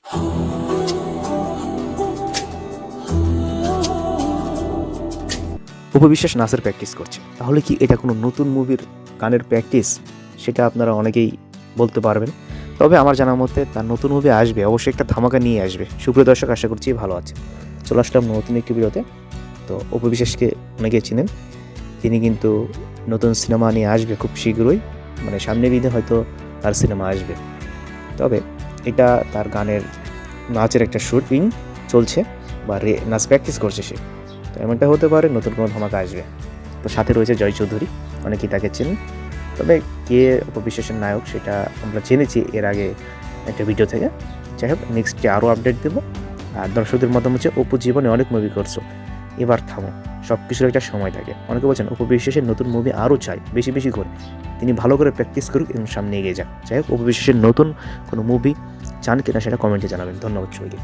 অপু বিশ্বাস নাচের প্র্যাকটিস করছে, তাহলে কি এটা কোনো নতুন মুভির গানের প্র্যাকটিস? সেটা আপনারা অনেকেই বলতে পারবেন। তবে আমার জানা মতে তার নতুন মুভি আসবে, অবশ্যই একটা ধামাকা নিয়ে আসবে। সুপ্রিয় দর্শক, আশা করছি ভালো আছে। চলে আসলাম নতুন একটি ভিডিওতে। তো অপু বিশ্বাসকে অনেকেই চিনেন, তিনি কিন্তু নতুন সিনেমা নিয়ে আসবে খুব শীঘ্রই, মানে সামনের ঈদে হয়তো তার সিনেমা আসবে। তবে এটা তার গানের নাচের একটা শুটিং চলছে বা নাচ প্র্যাকটিস করছে সে। তো এমনটা হতে পারে নতুন কোনো ধামাকা আসবে। তো সাথে রয়েছে জয় চৌধুরী, অনেকেই তাকে চেনেন। তবে কে অপু বিশ্বাসের নায়ক সেটা আমরা জেনেছি এর আগে একটা ভিডিও থেকে। যাই হোক, নেক্সটে আরও আপডেট দেবো। আর দর্শকদের মতামত হচ্ছে, অপু জীবনে অনেক মুভি করছো, এবার থামো, সব কিছুর একটা সময় থাকে। অনেকে বলছেন অপু বিশ্বাসের নতুন মুভি আরও চাই, বেশি বেশি করে, তিনি ভালো করে প্র্যাকটিস করুক এবং সামনে এগিয়ে যাক। যাই হোক, অপু বিশ্বাসের নতুন কোনো মুভি চান কিনা সেটা কমেন্টে জানাবেন। ধন্যবাদ সবাইকে।